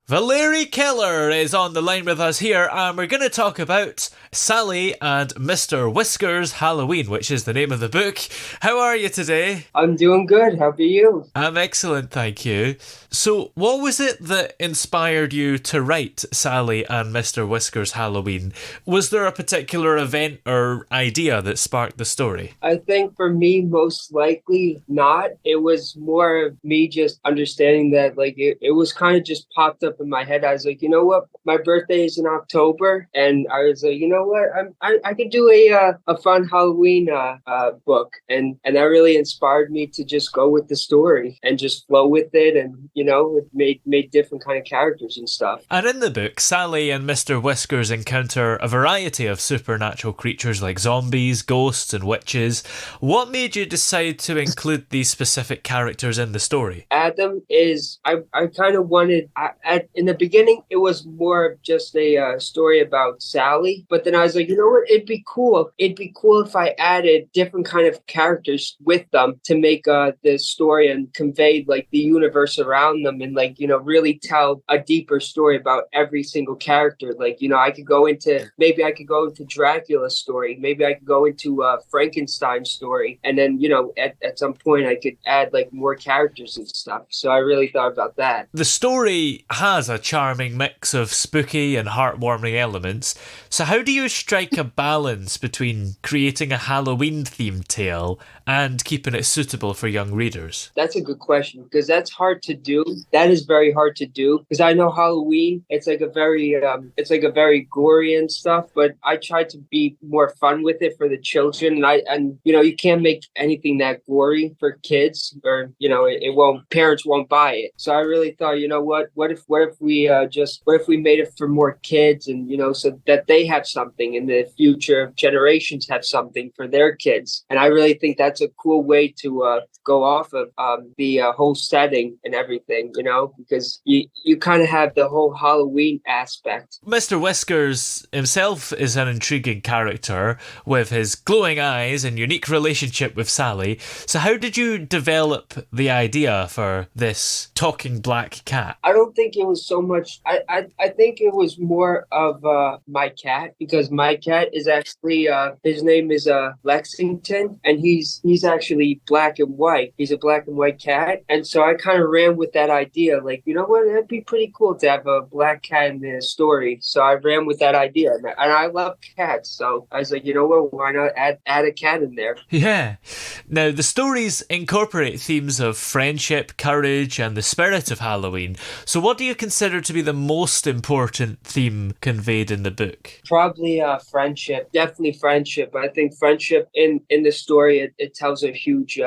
Valeriy Keller is on the line with us here, and we're going to talk about Sally and Mr Whiskers Halloween, which is the name of the book. How are you today? I'm doing good. How are you? I'm excellent, thank you. So, what was it that inspired you to write Sally and Mr Whiskers Halloween? Was there a particular event or idea that sparked the story? I think for me, most likely not. It was more of me just understanding that, like, it was kind of just popped up in my head. I was like, you know what? My birthday is in October, and I was like, you know what? I could do a fun Halloween book, and that really inspired me to just go with the story and just flow with it, and it made different kind of characters and stuff. And in the book, Sally and Mr Whiskers encounter a variety of supernatural creatures like zombies, ghosts, and witches. What made you decide to include these specific characters in the story? Adam is I kind of wanted in the beginning it was more of just a story about Sally, but then I was like, you know what, it'd be cool if I added different kind of characters with them to make the story and convey like the universe around them, and like really tell a deeper story about every single character. Like I could go into Dracula's story, maybe I could go into Frankenstein's story, and then at some point I could add like more characters and stuff. So I really thought about that. The story has a charming mix of spooky and heartwarming elements, so how do you strike a balance between creating a Halloween themed tale and keeping it suitable for young readers? That's a good question, because that's hard to do. That is very hard to do, because I know Halloween, it's like a very gory and stuff, but I tried to be more fun with it for the children, and you can't make anything that gory for kids, or it won't, parents won't buy it. So I really thought, what if we made it for more kids, and so that they have something, and the future generations have something for their kids. And I really think that's a cool way to go off of the whole setting and everything, because you kind of have the whole Halloween aspect. Mr. Whiskers himself is an intriguing character with his glowing eyes and unique relationship with Sally. So how did you develop the idea for this talking black cat? I don't think it was so much. I think it was more of my cat, because my cat is actually his name is Lexington, and he's actually black and white. He's a black and white cat, and so I kind of ran with that idea. Like, you know what, it'd be pretty cool to have a black cat in the story. So I ran with that idea, and I love cats. So I was like, you know what, why not add a cat in there? Yeah. Now, the stories incorporate themes of friendship, courage, and the spirit of Halloween. So what do you consider to be the most important theme conveyed in the book? Probably friendship, definitely friendship. I think friendship in the story, it tells a huge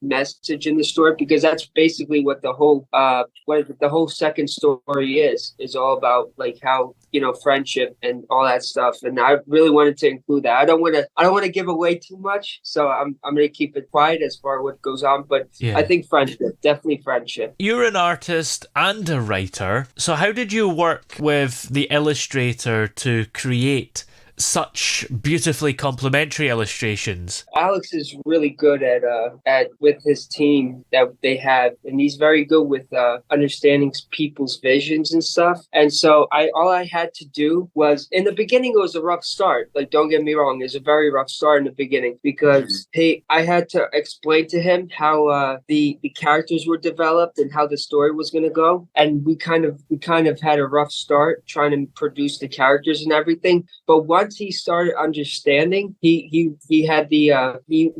message in the story, because that's basically what the whole second story is all about, like how friendship and all that stuff. And I really wanted to include that. I don't want to give away too much, so I'm gonna keep it quiet as far as what goes on. But I Yeah. think friendship, definitely friendship. You're an artist and a writer, so how did you work with the illustrator to create such beautifully complementary illustrations? Alex is really good at with his team that they have, and he's very good with understanding people's visions and stuff. And so all I had to do was, in the beginning it was a rough start. Like, don't get me wrong, it was a very rough start in the beginning, because I had to explain to him how the characters were developed and how the story was going to go. And we kind of had a rough start trying to produce the characters and everything. But once he started understanding, he had he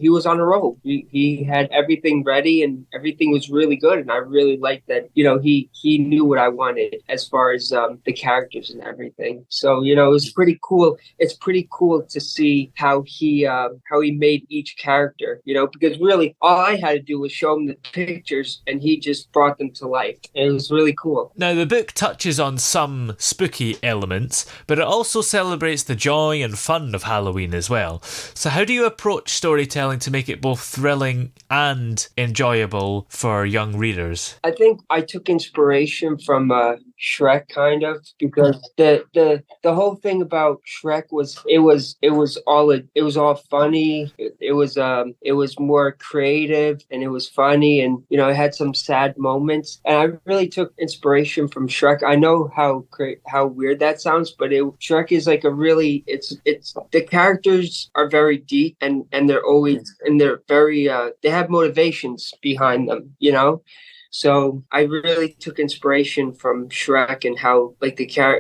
was on a roll. He had everything ready, and everything was really good. And I really liked that. He knew what I wanted as far as the characters and everything. So it was pretty cool. It's pretty cool to see how he made each character. Because really all I had to do was show him the pictures, and he just brought them to life. And it was really cool. Now, the book touches on some spooky elements, but it also celebrates the joy and fun of Halloween as well. So how do you approach storytelling to make it both thrilling and enjoyable for young readers? I think I took inspiration from Shrek, kind of, because the whole thing about Shrek was it was all funny. It was more creative, and it was funny, and it had some sad moments. And I really took inspiration from Shrek. I know how weird that sounds, but Shrek is like a really it's the characters are very deep, and they're very they have motivations behind them. So I really took inspiration from Shrek, and how like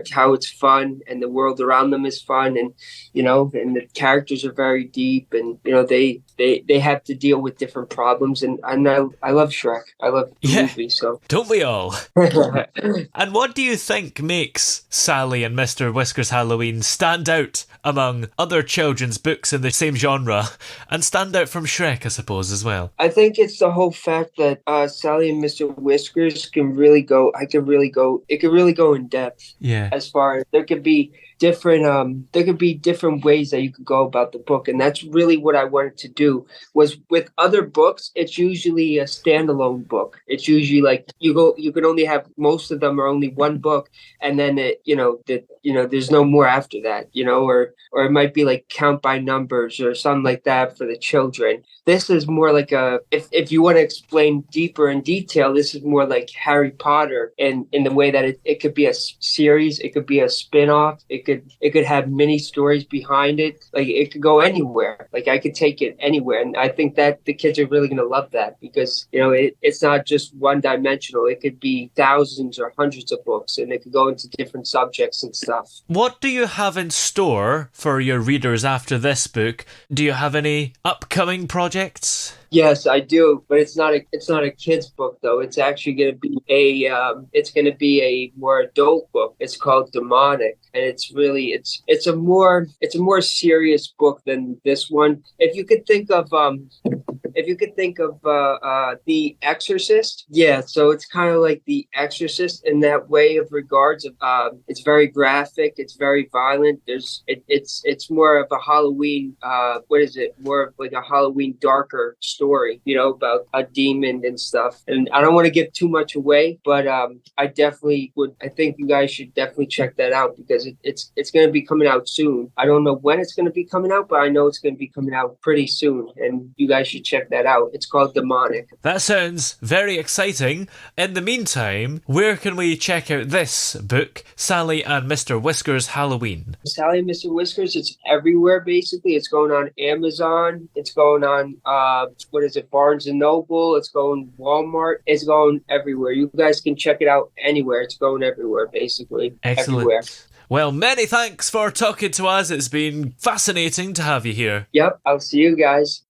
how it's fun, and the world around them is fun, and the characters are very deep, and they have to deal with different problems, and I love Shrek. I love the movie. So don't we all? And what do you think makes Sally and Mr. Whiskers Halloween stand out among other children's books in the same genre, and stand out from Shrek, I suppose, as well? I think it's the whole fact that Sally and Mr. Whiskers can really go. It can really go in depth. Yeah. As far as there could be different ways that you could go about the book, and that's really what I wanted to do. Was with other books, it's usually a standalone book. It's usually like you can only have, most of them are only one book, and then there's no more after that, or it might be like count by numbers or something like that for the children. This is more like if you want to explain deeper in detail, this is more like Harry Potter, and in the way that it could be a series, it could be a spin-off, it could have mini stories behind it. Like, it could go anywhere. Like, I could take it anywhere, and I think that the kids are really going to love that, because it's not just one dimensional. It could be thousands or hundreds of books, and it could go into different subjects and stuff. What do you have in store for your readers after this book? Do you have any upcoming projects? Yes, I do, but it's not a kid's book though. It's actually going to be a more adult book. It's called Demonic, and it's a more serious book than this one. If you could think of The Exorcist, yeah. So it's kind of like The Exorcist in that way of regards. It's very graphic. It's very violent. It's more of a Halloween. What is it? More of like a Halloween darker story, about a demon and stuff. And I don't want to give too much away, but I definitely would. I think you guys should definitely check that out, because it's going to be coming out soon. I don't know when it's going to be coming out, but I know it's going to be coming out pretty soon, and you guys should check that out. It's called Demonic. That sounds very exciting. In the meantime, where can we check out this book, Sally and Mr. Whiskers Halloween? Sally and Mr. Whiskers, it's everywhere basically. It's going on Amazon. It's going on Barnes and Noble. It's going Walmart. It's going everywhere. You guys can check it out anywhere. It's going everywhere basically. Excellent. Everywhere. Well, many thanks for talking to us. It's been fascinating to have you here. Yep, I'll see you guys.